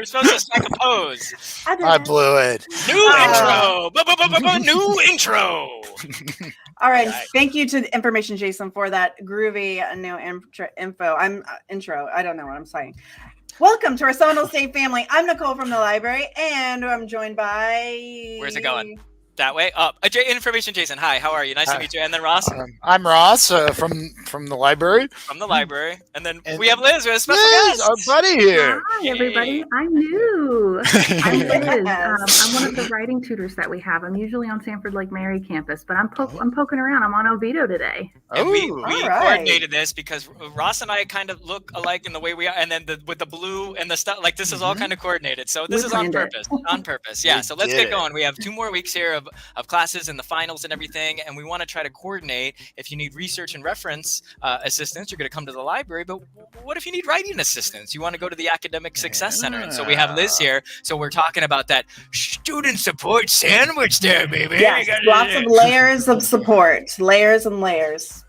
We're supposed to strike a pose. I blew it. New intro. All right. Thank you to the Information Jason for that groovy new info. Intro. I don't know what I'm saying. Welcome to our Seminole State family. I'm Nicole from the library, and I'm joined by... Where's it going? That way? Information Jason. Hi, how are you? Nice to meet you. And then Ross? I'm Ross from the library. From the library. And then we have Liz. We have a special guest. Our buddy here. Hi, everybody. I'm new. I'm Liz. I'm one of the writing tutors that we have. I'm usually on Sanford Lake Mary campus, but I'm poking around. I'm on Oviedo today. And we coordinated this because Ross and I kind of look alike in the way we are. And then with the blue and the stuff, like this is all kind of coordinated. So this is on purpose. On purpose. Yeah. So let's get going. We have 2 more weeks here of classes and the finals and everything, and we want to try to coordinate. If you need research and reference assistance, you're going to come to the library, but what if you need writing assistance? You want to go to the Academic Success Center. And so we have Liz here, so we're talking about that student support sandwich there, baby. Yes, lots of layers of support. Layers and layers.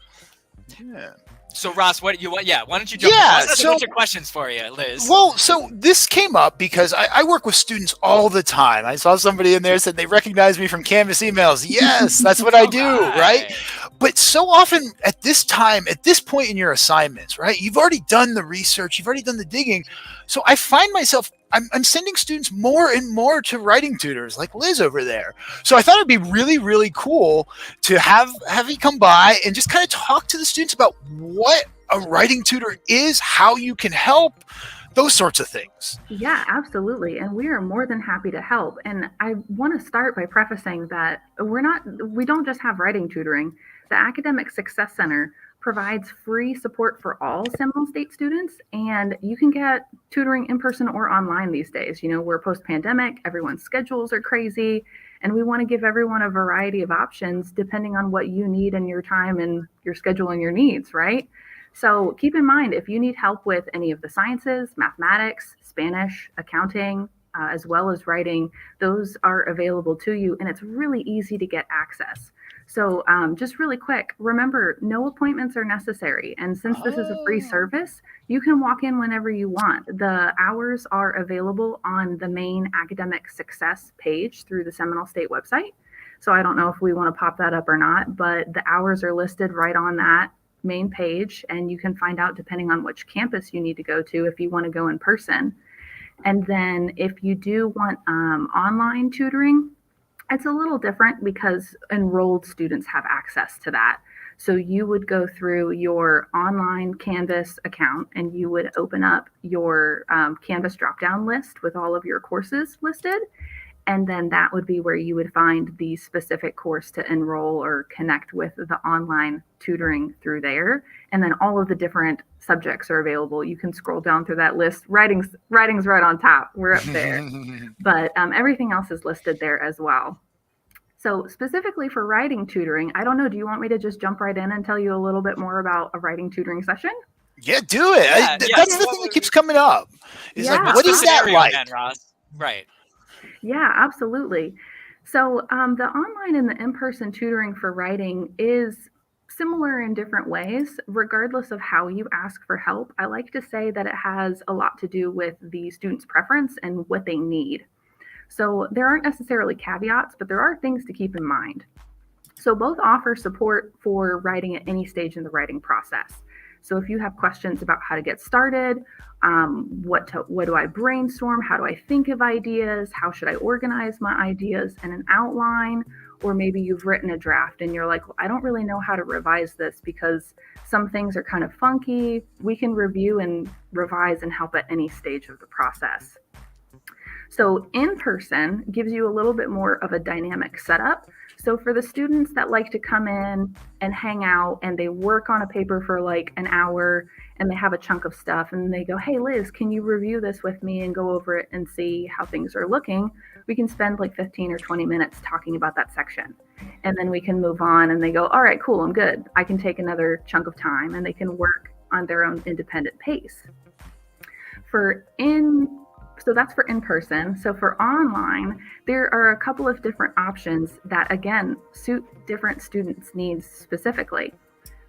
Yeah. So Ross, why don't you jump in? I have a bunch of questions for you, Liz. Well, so this came up because I work with students all the time. I saw somebody in there said they recognize me from Canvas emails. Yes, that's what I do, right? But so often at this point in your assignments, right? You've already done the research, you've already done the digging. So I find myself I'm sending students more and more to writing tutors like Liz over there. So I thought it'd be really, really cool to have you come by and just kind of talk to the students about what a writing tutor is, how you can help, those sorts of things. Yeah, absolutely. And we are more than happy to help. And I want to start by prefacing that we don't just have writing tutoring. The Academic Success Center provides free support for all Seminole State students, and you can get tutoring in person or online these days. You know, we're post-pandemic, everyone's schedules are crazy, and we want to give everyone a variety of options depending on what you need in your time and your schedule and your needs, right? So keep in mind, if you need help with any of the sciences, mathematics, Spanish, accounting, as well as writing, those are available to you, and it's really easy to get access. So just really quick, remember, no appointments are necessary. And since this is a free service, you can walk in whenever you want. The hours are available on the main academic success page through the Seminole State website. So I don't know if we want to pop that up or not, but the hours are listed right on that main page. And you can find out depending on which campus you need to go to if you want to go in person. And then if you do want online tutoring, it's a little different because enrolled students have access to that. So you would go through your online Canvas account and you would open up your Canvas drop-down list with all of your courses listed. And then that would be where you would find the specific course to enroll or connect with the online tutoring through there. And then all of the different subjects are available. You can scroll down through that list. Writing's right on top. We're up there. But everything else is listed there as well. So specifically for writing tutoring, I don't know, do you want me to just jump right in and tell you a little bit more about a writing tutoring session? Yeah, do it. That's the thing that keeps coming up. It's like, what is that like? Ross? Right. Yeah, absolutely. So the online and the in-person tutoring for writing is similar in different ways, regardless of how you ask for help. I like to say that it has a lot to do with the student's preference and what they need. So there aren't necessarily caveats, but there are things to keep in mind. So both offer support for writing at any stage in the writing process. So if you have questions about how to get started, what do I brainstorm? How do I think of ideas? How should I organize my ideas in an outline? Or maybe you've written a draft and you're like, well, I don't really know how to revise this because some things are kind of funky. We can review and revise and help at any stage of the process. So in person gives you a little bit more of a dynamic setup. So for the students that like to come in and hang out and they work on a paper for like an hour and they have a chunk of stuff and they go, hey, Liz, can you review this with me and go over it and see how things are looking? We can spend like 15 or 20 minutes talking about that section. And then we can move on and they go, all right, cool, I'm good. I can take another chunk of time and they can work on their own independent pace. So that's for in-person. So for online, there are a couple of different options that, again, suit different students' needs specifically.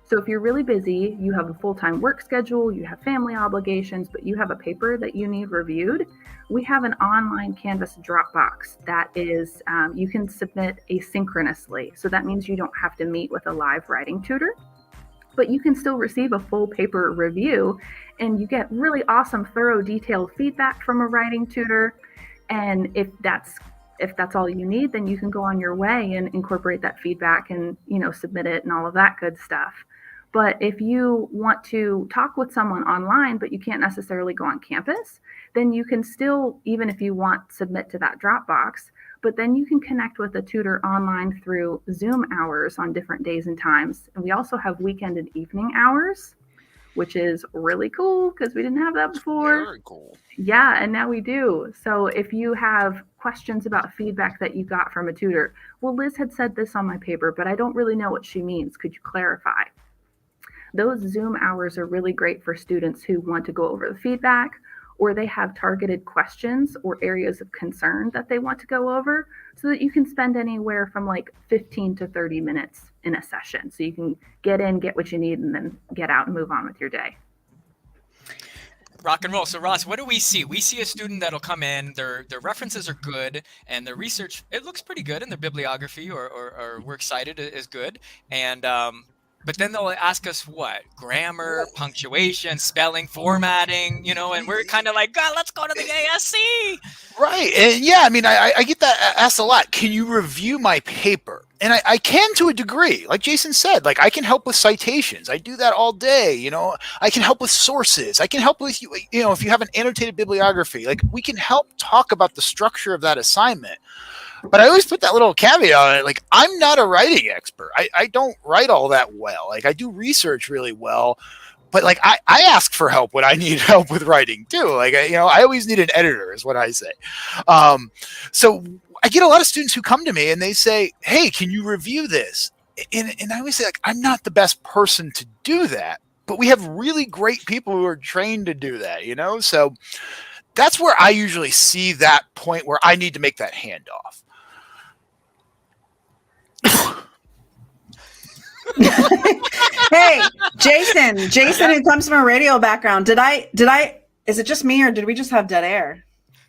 So if you're really busy, you have a full-time work schedule, you have family obligations, but you have a paper that you need reviewed, we have an online Canvas Dropbox that is, you can submit asynchronously. So that means you don't have to meet with a live writing tutor, but you can still receive a full paper review, and you get really awesome, thorough, detailed feedback from a writing tutor. And if that's all you need, then you can go on your way and incorporate that feedback and, submit it and all of that good stuff. But if you want to talk with someone online, but you can't necessarily go on campus, then you can still, even if you want, submit to that Dropbox, but then you can connect with a tutor online through Zoom hours on different days and times. And we also have weekend and evening hours, which is really cool because we didn't have that before. Very cool. Yeah, and now we do. So if you have questions about feedback that you got from a tutor, well, Liz had said this on my paper, but I don't really know what she means. Could you clarify? Those Zoom hours are really great for students who want to go over the feedback, or they have targeted questions or areas of concern that they want to go over, so that you can spend anywhere from like 15 to 30 minutes in a session. So you can get in, get what you need, and then get out and move on with your day. Rock and roll. So Ross, what do we see? We see a student that'll come in, their references are good, and their research, it looks pretty good, and their bibliography or works cited is good. And but then they'll ask us what? Grammar, punctuation, spelling, formatting, and we're kind of like, God, let's go to the ASC. Right. And yeah, I mean, I get that asked a lot. Can you review my paper? And I can to a degree. Like Jason said, like I can help with citations. I do that all day. I can help with sources. I can help with, if you have an annotated bibliography, like we can help talk about the structure of that assignment. But I always put that little caveat on it. Like, I'm not a writing expert. I don't write all that well. Like, I do research really well. But, like, I ask for help when I need help with writing, too. Like, I always need an editor is what I say. So I get a lot of students who come to me and they say, hey, can you review this? And I always say, like, I'm not the best person to do that. But we have really great people who are trained to do that, So that's where I usually see that point where I need to make that handoff. Hey, Jason who comes from a radio background. Is it just me or did we just have dead air?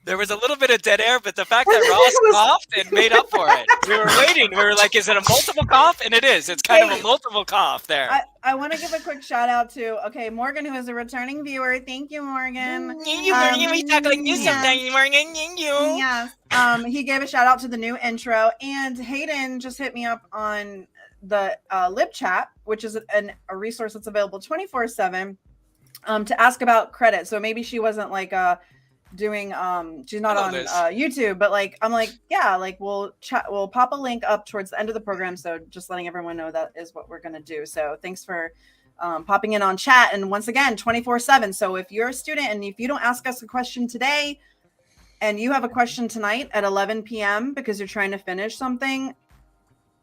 There was a little bit of dead air, but the fact that Ross coughed, it made up for it. We were waiting. We were like, is it a multiple cough? And it is. It's kind of a multiple cough there. I want to give a quick shout out to, Morgan, who is a returning viewer. Thank you, Morgan. We talk like you sometimes, Morgan. Yes. He gave a shout out to the new intro. And Hayden just hit me up on the lib chat, which is a resource that's available 24/7 to ask about credit. So maybe she wasn't like doing she's not on YouTube, but like I'm like, yeah, like we'll pop a link up towards the end of the program. So just letting everyone know that is what we're gonna do. So thanks for popping in on chat. And once again, 24/7. So if you're a student and if you don't ask us a question today and you have a question tonight at 11 p.m. because you're trying to finish something,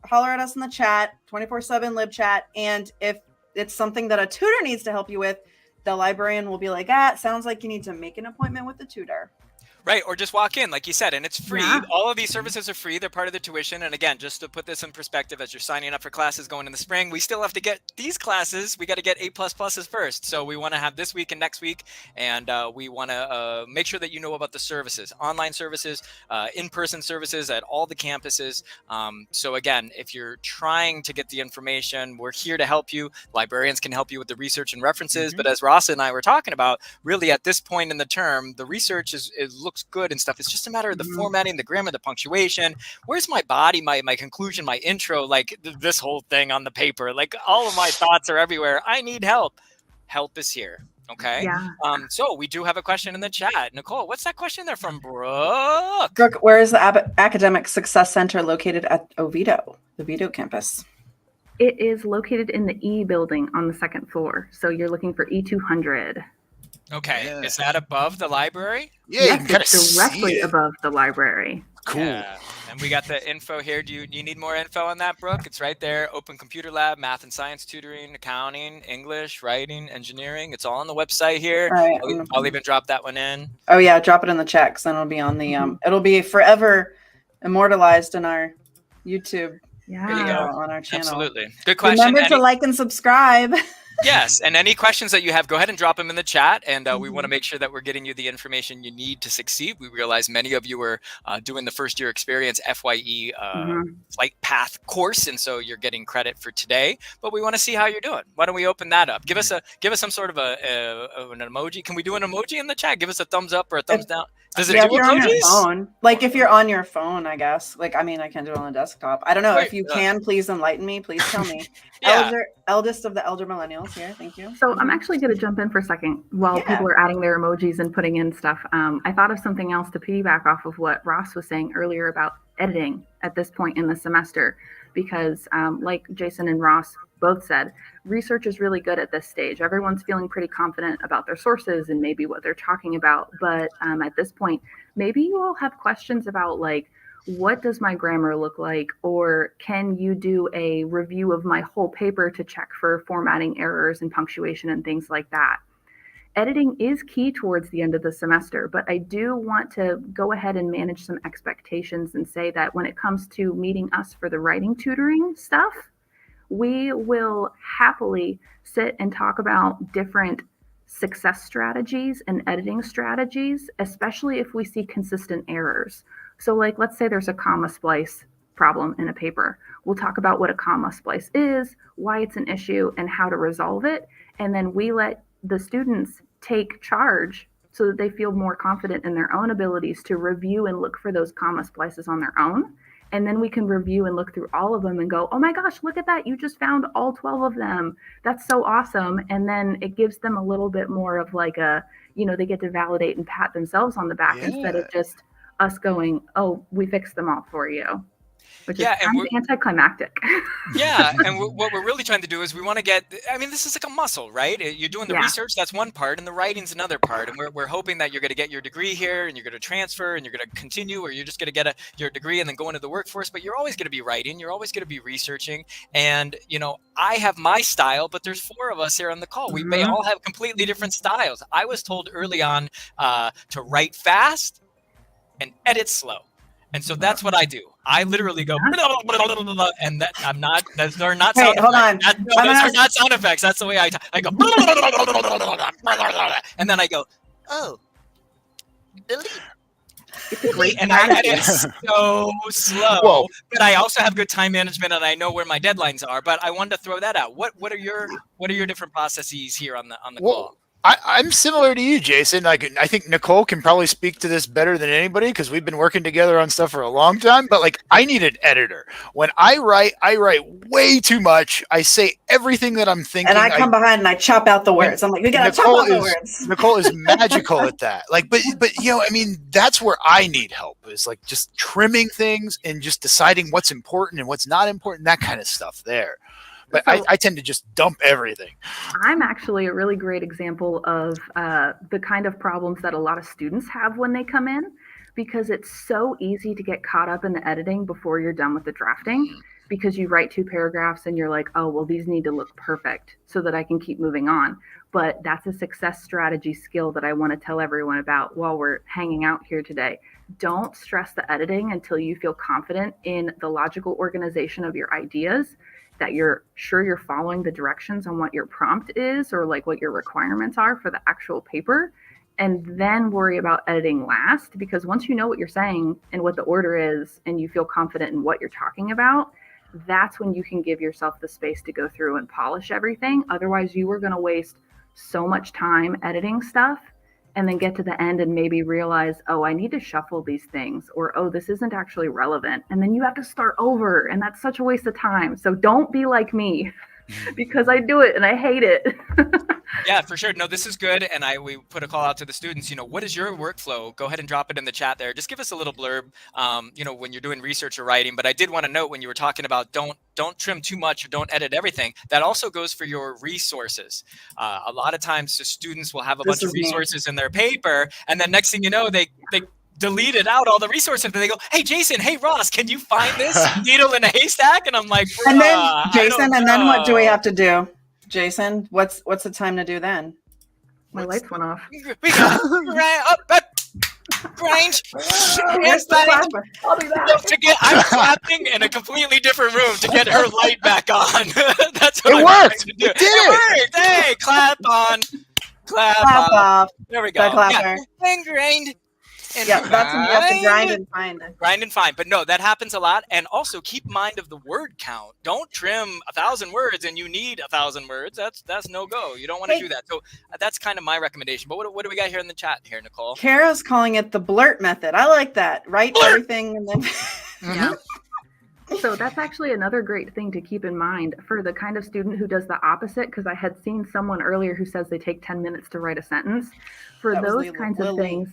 holler at us in the chat, 24/7 lib chat. And if it's something that a tutor needs to help you with, the librarian will be like, sounds like you need to make an appointment with the tutor. Right. Or just walk in, like you said, and it's free. Yeah. All of these services are free. They're part of the tuition. And again, just to put this in perspective, as you're signing up for classes going in the spring, we still have to get these classes. We got to get A++s first. So we want to have this week and next week. And we want to make sure that you know about the services, online services, in-person services at all the campuses. So again, if you're trying to get the information, we're here to help you. Librarians can help you with the research and references. Mm-hmm. But as Ross and I were talking about, really at this point in the term, the research looks good and stuff. It's just a matter of the formatting, the grammar, the punctuation. Where's my body, my conclusion, my intro, like this whole thing on the paper, like all of my thoughts are everywhere. I need help. Help is here. Okay. Yeah. So we do have a question in the chat. Nicole, what's that question there from Brooke? Brooke, where is the Academic Success Center located at Oviedo, the Oviedo campus? It is located in the E building on the second floor. So you're looking for E200. Okay. Yeah. Is that above the library? Yeah, yes, you can it's directly above the library. Cool. Yeah. And we got the info here. Do you need more info on that, Brooke? It's right there. Open Computer Lab, Math and Science Tutoring, Accounting, English, Writing, Engineering. It's all on the website here. Right. I'll even drop that one in. Oh yeah, drop it in the chat because then it'll be on the it'll be forever immortalized in our YouTube Yeah. on our channel. Absolutely. Good question. Remember to like and subscribe. Yes, and any questions that you have, go ahead and drop them in the chat, and we want to make sure that we're getting you the information you need to succeed. We realize many of you are doing the first year experience FYE flight path course, and so you're getting credit for today. But we want to see how you're doing. Why don't we open that up? Give us some sort of an emoji. Can we do an emoji in the chat? Give us a thumbs up or a thumbs down. Does it do if you're on your emojis? phone, like if you're on your phone, I guess. Like, I mean, I can do it on the desktop. I don't know. If you can, please enlighten me. Please tell me. Eldest of the elder millennials here. Thank you. So I'm actually going to jump in for a second while people are adding their emojis and putting in stuff. I thought of something else to piggyback off of what Ross was saying earlier about editing at this point in the semester, because like Jason and Ross both said, research is really good at this stage. Everyone's feeling pretty confident about their sources and maybe what they're talking about. But at this point, maybe you all have questions about like, what does my grammar look like? Or can you do a review of my whole paper to check for formatting errors and punctuation and things like that? Editing is key towards the end of the semester, but I do want to go ahead and manage some expectations and say that when it comes to meeting us for the writing tutoring stuff, we will happily sit and talk about different success strategies and editing strategies, especially if we see consistent errors. So like, let's say there's a comma splice problem in a paper. We'll talk about what a comma splice is, why it's an issue, and how to resolve it. And then we let the students take charge so that they feel more confident in their own abilities to review and look for those comma splices on their own. And then we can review and look through all of them and go, oh my gosh, look at that. You just found all 12 of them. That's so awesome. And then it gives them a little bit more of like a, they get to validate and pat themselves on the back instead of just us going, oh, we fixed them all for you. Which is kind of anticlimactic. Yeah, and what we're really trying to do is we want to get, this is like a muscle, right? You're doing the research, that's one part, and the writing's another part. And we're hoping that you're going to get your degree here, and you're going to transfer, and you're going to continue, or you're just going to get your degree and then go into the workforce. But you're always going to be writing, you're always going to be researching. And, I have my style, but there's 4 of us here on the call. We may all have completely different styles. I was told early on to write fast and edit slow. And so that's what I do. I literally go, and that I'm not. Those are not sound effects. Hold on. Those are not sound effects. That's the way I go, and then I go, oh, delete. And I edit so slow. Whoa. But I also have good time management, and I know where my deadlines are. But I wanted to throw that out. What are your different processes here on the call? I'm similar to you, Jason. I think Nicole can probably speak to this better than anybody because we've been working together on stuff for a long time. But I need an editor. When I write way too much. I say everything that I'm thinking. And I come behind and I chop out the words. I'm like, we gotta chop out the words. Nicole is magical at that. But that's where I need help. Is like just trimming things and just deciding what's important and what's not important. That kind of stuff there. But so, I tend to just dump everything. I'm actually a really great example of the kind of problems that a lot of students have when they come in, because it's so easy to get caught up in the editing before you're done with the drafting, because you write 2 paragraphs and you're like, oh, well, these need to look perfect so that I can keep moving on. But that's a success strategy skill that I want to tell everyone about while we're hanging out here today. Don't stress the editing until you feel confident in the logical organization of your ideas, that you're sure you're following the directions on what your prompt is or like what your requirements are for the actual paper, and then worry about editing last. Because once you know what you're saying and what the order is and you feel confident in what you're talking about, that's when you can give yourself the space to go through and polish everything. Otherwise, you are going to waste so much time editing stuff and then get to the end and maybe realize, oh, I need to shuffle these things, or, oh, this isn't actually relevant. And then you have to start over, and that's such a waste of time. So don't be like me, because I do it and I hate it. Yeah, for sure. No, this is good. And we put a call out to the students, what is your workflow? Go ahead and drop it in the chat there. Just give us a little blurb, when you're doing research or writing. But I did want to note when you were talking about don't trim too much or don't edit everything, that also goes for your resources. A lot of times the students will have a bunch of resources in their paper, and then next thing you know, they deleted out all the resources, and they go, hey, Jason, hey, Ross, can you find this needle in a haystack? And I'm like, and then Jason, and then what do we have to do? Jason, what's the time to do then? My lights went off. We got right up. Grind. Where's the clapper? I'll be back. I'm clapping in a completely different room to get her light back on. That's what It worked. It did it. Worked. Hey, clap on. Clap off. There we go. The clapper. And grind. And yeah, that's when you have to grind and find it. Grind and find. But no, that happens a lot. And also keep mind of the word count. Don't trim 1,000 words and you need 1,000 words. That's no go. You don't want to do that. So that's kind of my recommendation. But what do we got here in the chat here, Nicole? Kara's calling it the blurt method. I like that. Write everything and then yeah. So that's actually another great thing to keep in mind for the kind of student who does the opposite, because I had seen someone earlier who says they take 10 minutes to write a sentence. For those kinds of things,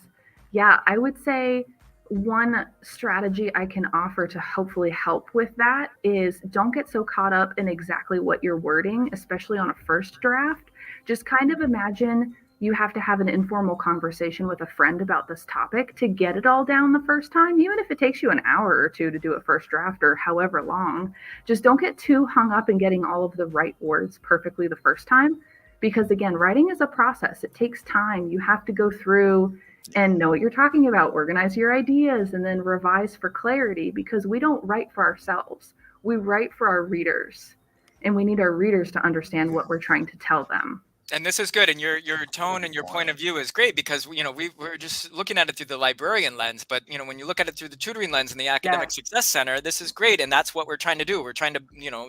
yeah, I would say one strategy I can offer to hopefully help with that is don't get so caught up in exactly what you're wording, especially on a first draft. Just kind of imagine you have to have an informal conversation with a friend about this topic to get it all down the first time, even if it takes you an hour or two to do a first draft or however long. Just don't get too hung up in getting all of the right words perfectly the first time, because again, writing is a process. It takes time. You have to go through and know what you're talking about, organize your ideas, and then revise for clarity, because we don't write for ourselves. We write for our readers, and we need our readers to understand what we're trying to tell them. And this is good, and your tone and your point of view is great, because we're just looking at it through the librarian lens, but when you look at it through the tutoring lens and the academic success center, this is great, and that's what we're trying to do. We're trying to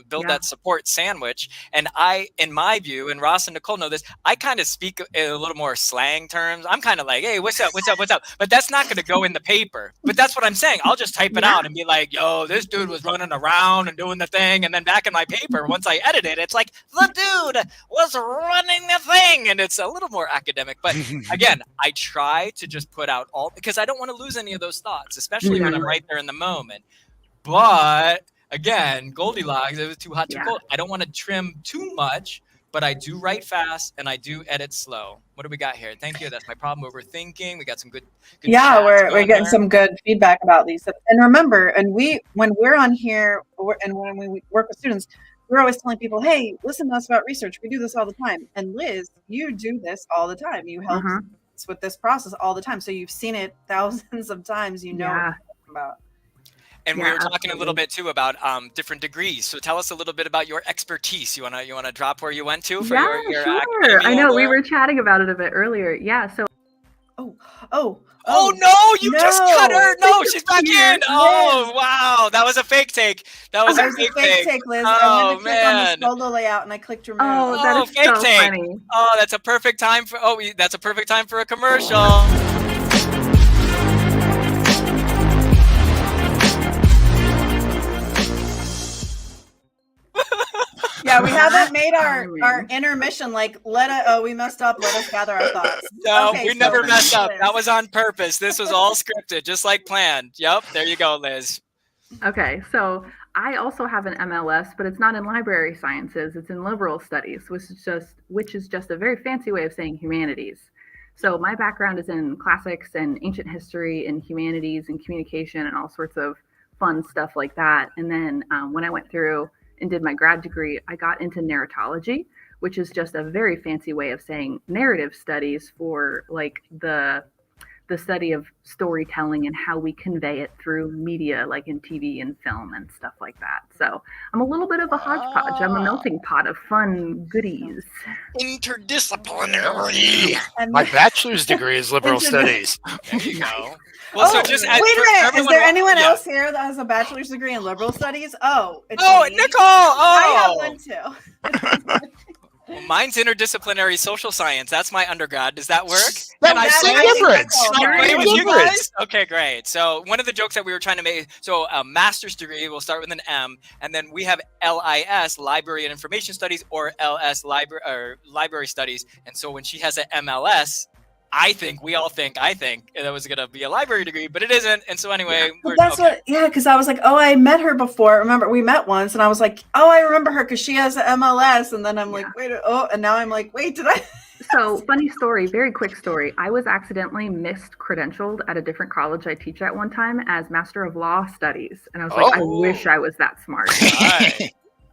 build that support sandwich. And in my view, and Ross and Nicole know this, I kind of speak in a little more slang terms. I'm kind of like, hey, what's up, but that's not going to go in the paper. But that's what I'm saying. I'll just type it out and be like, yo, this dude was running around and doing the thing, and then back in my paper, once I edit it, it's like the dude was running the thing, and it's a little more academic. But again, I try to just put out all, because I don't want to lose any of those thoughts, especially when I'm right there in the moment. But again, Goldilocks, it was too hot, too cold. I don't want to trim too much, but I do write fast and I do edit slow. What do we got here? Thank you. That's my problem, overthinking. We got some good yeah, we're getting some good feedback about these. And remember, and when we're on here and when we work with students, we're always telling people, hey, listen to us about research. We do this all the time. And Liz, you do this all the time. You help us with this process all the time. So you've seen it thousands of times. You know what I'm talking about. And we were talking a little bit too about different degrees. So tell us a little bit about your expertise. You wanna drop where you went to for your sure. I know we were chatting about it a bit earlier. Yeah. So. Oh no! You just cut her. No, she's back in. Oh wow, that was a fake take. That was a fake take, Liz. I went to click on the solo layout and I clicked remove. Oh, that is fake so take. Funny. Oh, that's a perfect time for. Oh, that's a perfect time for a commercial. Yeah, we haven't made our intermission like we messed up, let us gather our thoughts. No, we never messed up. That was on purpose. This was all scripted, just like planned. Yep, there you go, Liz. Okay, so I also have an MLS, but it's not in library sciences. It's in liberal studies, which is just a very fancy way of saying humanities. So my background is in classics and ancient history and humanities and communication and all sorts of fun stuff like that. And then when I went through and did my grad degree, I got into narratology, which is just a very fancy way of saying narrative studies for like the study of storytelling and how we convey it through media, like in TV and film and stuff like that. So I'm a little bit of a hodgepodge. I'm a melting pot of fun goodies. Interdisciplinary. My bachelor's degree is liberal studies. There you go. Well, so just wait a minute. Is there anyone else here that has a bachelor's degree in liberal studies? Oh, it's me. Nicole. Oh, I have one too. Well, mine's interdisciplinary social science. That's my undergrad. Does that work? Difference. Okay, great. So one of the jokes that we were trying to make, so a master's degree will start with an M, and then we have LIS, Library and Information Studies, or LS, Library Studies. And so when she has an MLS, I think that was going to be a library degree, but it isn't. And so anyway, because I was like, oh, I met her before. Remember, we met once, and I was like, oh, I remember her because she has an MLS. And then I'm like, wait, and now I'm like, wait, did I? So funny story, very quick story. I was accidentally credentialed at a different college I teach at one time as Master of Law Studies. And I was like, I wish I was that smart.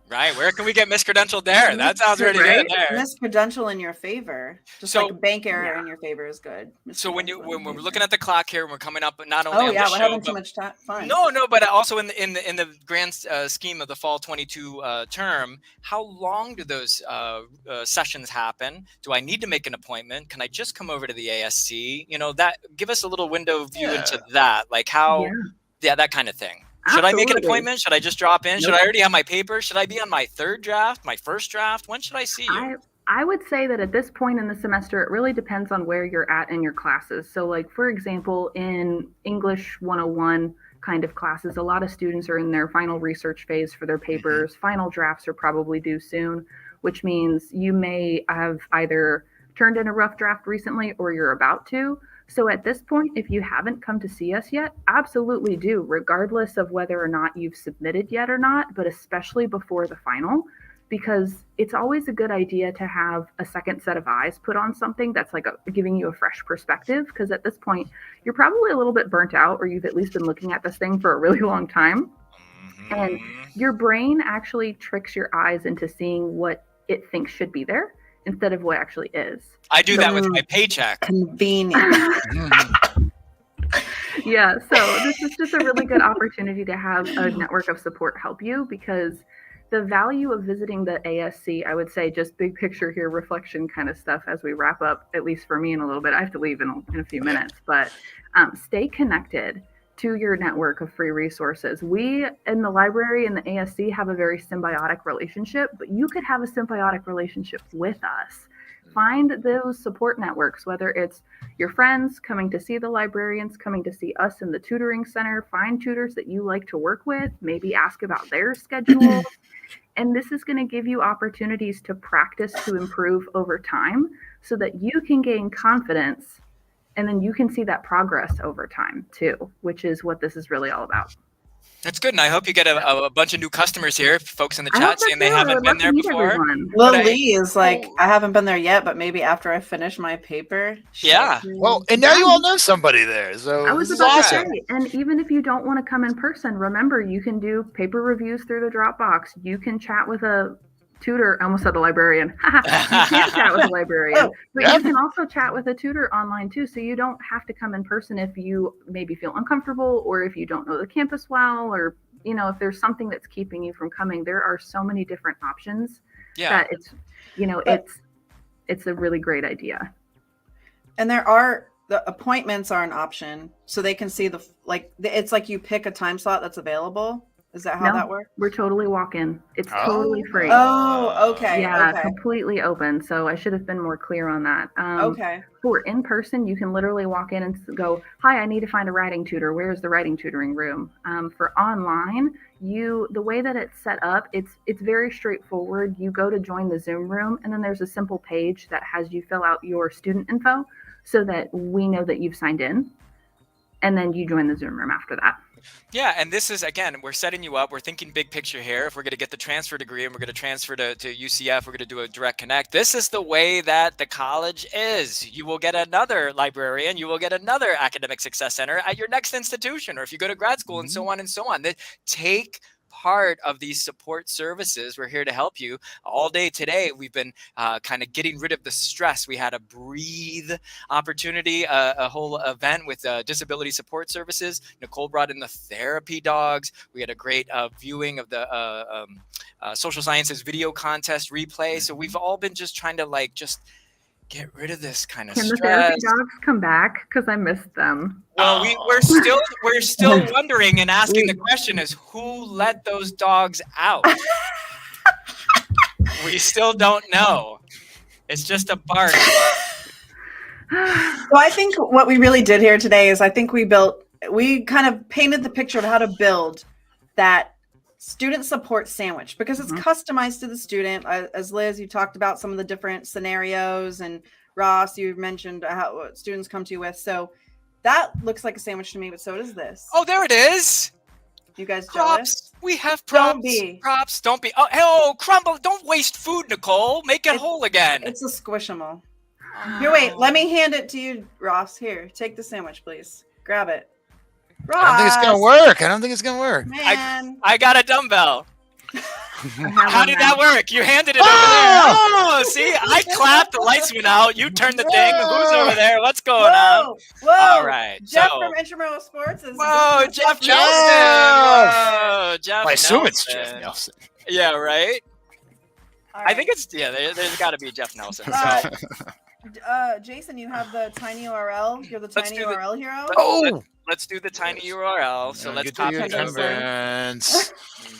Right. Where can we get miscredentialed there? That sounds pretty good there. Miscredential in your favor. Just like a bank error in your favor is good. So when we're looking at the clock here, and we're coming up not only on the show, we're having too much time. Fun. No, but also in the grand scheme of the fall 22 term, how long do those sessions happen? Do I need to make an appointment? Can I just come over to the ASC? That give us a little window view into that, like how, that kind of thing. Should I make an appointment? Should I just drop in? Should I already have my paper? Should I be on my third draft, my first draft? When should I see you? I would say that at this point in the semester, it really depends on where you're at in your classes. So like, for example, in English 101 kind of classes, a lot of students are in their final research phase for their papers. Final drafts are probably due soon, which means you may have either turned in a rough draft recently or you're about to. So at this point, if you haven't come to see us yet, absolutely do, regardless of whether or not you've submitted yet or not, but especially before the final, because it's always a good idea to have a second set of eyes put on something that's like giving you a fresh perspective. Because at this point, you're probably a little bit burnt out, or you've at least been looking at this thing for a really long time. And your brain actually tricks your eyes into seeing what it thinks should be there instead of what actually is. I do that with my paycheck. Convenient. Yeah, so this is just a really good opportunity to have a network of support help you, because the value of visiting the ASC, I would say, just big picture here, reflection kind of stuff as we wrap up, at least for me in a little bit. I have to leave in a few minutes, but stay connected to your network of free resources. We in the library and the ASC have a very symbiotic relationship, but you could have a symbiotic relationship with us. Find those support networks, whether it's your friends coming to see the librarians, coming to see us in the tutoring center. Find tutors that you like to work with, maybe ask about their schedules. And this is going to give you opportunities to practice to improve over time so that you can gain confidence. And then you can see that progress over time too, which is what this is really all about. That's good. And I hope you get a bunch of new customers here, folks in the chat saying they haven't been there before. Lily is like, I haven't been there yet, but maybe after I finish my paper. Yeah. Well, and now you all know somebody there. So I was about to say, and even if you don't want to come in person, remember, you can do paper reviews through the Dropbox. You can chat with a tutor. I almost said a librarian. You can't chat with a librarian, but you can also chat with a tutor online too. So you don't have to come in person if you maybe feel uncomfortable, or if you don't know the campus well, or if there's something that's keeping you from coming. There are so many different options that it's a really great idea. And the appointments are an option, so they can see it's like you pick a time slot that's available. Is that how that works? We're totally walk-in. It's totally free. Oh, okay. Yeah, completely open. So I should have been more clear on that. Okay. For in-person, you can literally walk in and go, "Hi, I need to find a writing tutor. Where's the writing tutoring room?" For online, the way that it's set up, it's very straightforward. You go to join the Zoom room, and then there's a simple page that has you fill out your student info so that we know that you've signed in, and then you join the Zoom room after that. Yeah, and this is, again, we're setting you up. We're thinking big picture here. If we're going to get the transfer degree and we're going to transfer to UCF, we're going to do a direct connect. This is the way that the college is. You will get another librarian. You will get another academic success center at your next institution, or if you go to grad school, and so on and so on. Take part of these support services. We're here to help you all day today. We've been kind of getting rid of the stress. We had a breathe opportunity, a whole event with disability support services. Nicole brought in the therapy dogs. We had a great viewing of the social sciences video contest replay. So we've all been just trying to just get rid of this kind of stress. Can the therapy dogs come back? Because I missed them. Well, we're still wondering and asking the question is, who let those dogs out? We still don't know. It's just a bark. So I think what we really did here today is I think we kind of painted the picture of how to build that student support sandwich, because it's customized to the student. As Liz, you talked about some of the different scenarios, and Ross, you mentioned what students come to you with. So that looks like a sandwich to me, but so does this. Oh, there it is. You guys props. Jealous? We have props. Don't be. Props. Don't be. Oh, crumble. Don't waste food, Nicole. Make it whole again. It's a squishable. Here, wait. Let me hand it to you, Ross. Here, take the sandwich, please. Grab it. Ross. I don't think it's gonna work. I don't think it's gonna work. Man. I got a dumbbell. How did that work? You handed it over there. Oh, see, I clapped, the lights went out, you turned the thing. Who's over there? What's going on? Whoa. All right. Jeff from Intramural Sports is Jeff Nelson. Whoa, Jeff I assume Nelson. it's Jeff Nelson. Yeah, right? Right. I think it's, there's got to be Jeff Nelson. Jason, you have the tiny URL. You're the tiny URL hero. Let's do the tiny URL. So let's copy the attendance.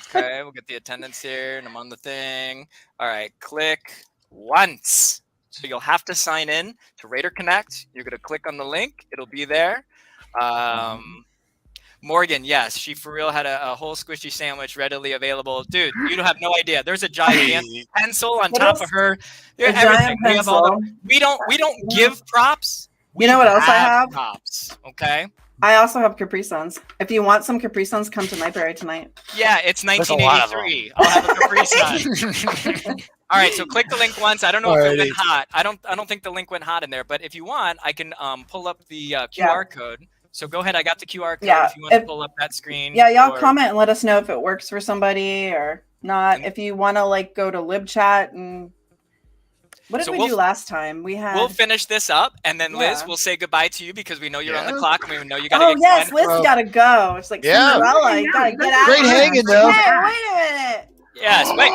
Okay, we'll get the attendance here, and I'm on the thing. All right, click once. So you'll have to sign in to Raider Connect. You're gonna click on the link. It'll be there. Morgan, yes, she for real had a whole squishy sandwich readily available. Dude, you don't have no idea. There's a giant pencil on top of her. Everything. We have all we don't give props. You know what else I have? Props. Okay. I also have Capri Suns. If you want some Capri Suns, come to library tonight. Yeah, it's 1983. I'll have a Capri Sun. All right, so click the link once. I don't know if it went hot. I don't think the link went hot in there, but if you want, I can pull up the QR code. So go ahead. I got the QR code. If you want to pull up that screen. Yeah, y'all comment and let us know if it works for somebody or not. If you want to like go to LibChat and what did we do last time? We'll finish this up, and then Liz, we'll say goodbye to you because we know you're on the clock, and we know you got to. Oh yes, Liz got to go. It's like Cinderella. You got to get out. Great hanging though. Hey, wait a minute. Yes, wait.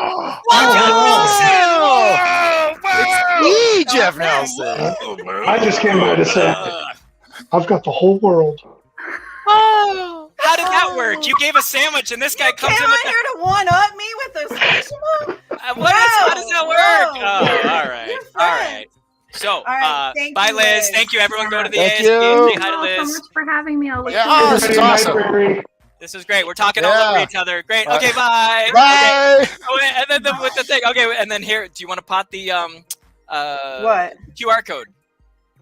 It's me, Jeff Nelson. I just came by to say I've got the whole world. Oh, how did that work? You gave a sandwich, and this guy comes in with here to one up me with this. How does that work? Oh, all right. All right. So, bye, Liz. Thank you, everyone. Go to the ASB. Say hi to Liz. Thank you so much for having me. This is awesome. This is great. We're talking all over each other. Great. Okay, bye. Bye. Okay. Oh, and then with the thing. Okay, and then here, do you want to pot the what QR code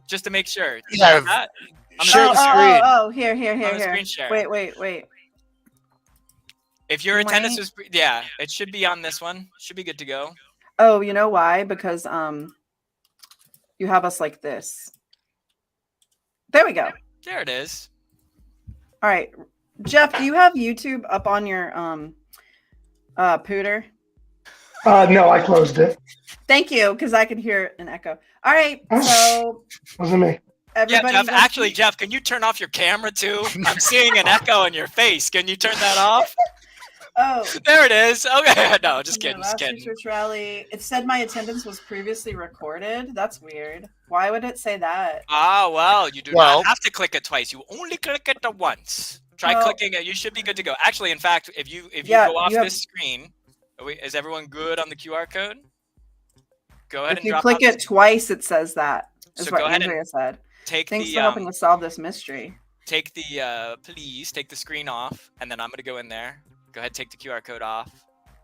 just to make sure? Yeah. I'm share the screen. Oh, here. Screen share. Wait. If your attendance is, it should be on this one. Should be good to go. Oh, you know why? Because you have us like this. There we go. There it is. All right, Jeff, do you have YouTube up on your Pooter? No, I closed it. Thank you, because I could hear an echo. All right, so wasn't me. Jeff, Jeff, can you turn off your camera too? I'm seeing an echo in your face. Can you turn that off? Oh, there it is. Okay, no, just kidding. Last research rally. It said my attendance was previously recorded. That's weird. Why would it say that? Well, you do not have to click it twice. You only click it once. Try clicking it. You should be good to go. Actually, in fact, if you go off this screen, is everyone good on the QR code? Go ahead and drop. If you click it twice, it says that. Is what Andrea said. Thanks for helping us solve this mystery. Take the screen off, and then I'm gonna go in there. Go ahead, take the QR code off.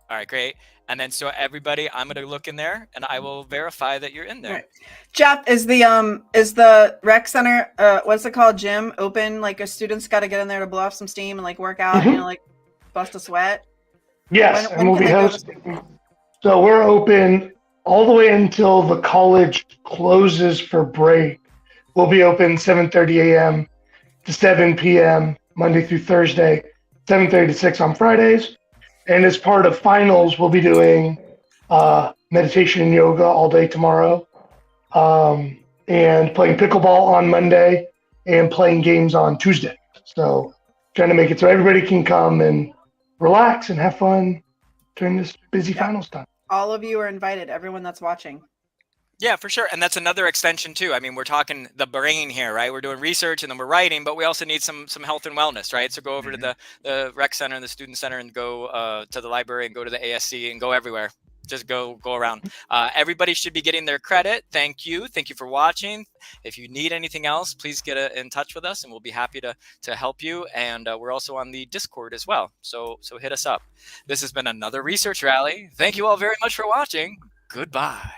All right, great. And then so everybody, I'm gonna look in there, and I will verify that you're in there. Right. Jeff, is the rec center, what's it called, gym, open? Like a student's got to get in there to blow off some steam and like work out, like bust a sweat. Yes, and we'll be hosting. So we're open all the way until the college closes for break. We'll be open 7:30 a.m. to 7 p.m. Monday through Thursday, 7:30 to 6 on Fridays. And as part of finals, we'll be doing meditation and yoga all day tomorrow, and playing pickleball on Monday and playing games on Tuesday. So trying to make it so everybody can come and relax and have fun during this busy finals time. All of you are invited, everyone that's watching. Yeah, for sure. And that's another extension too. I mean, we're talking the brain here, right? We're doing research and then we're writing, but we also need some health and wellness, right? So go over to the rec center and the student center and go to the library and go to the ASC and go everywhere. Just go around. Everybody should be getting their credit. Thank you. Thank you for watching. If you need anything else, please get in touch with us and we'll be happy to help you. And we're also on the Discord as well. So hit us up. This has been another research rally. Thank you all very much for watching. Goodbye.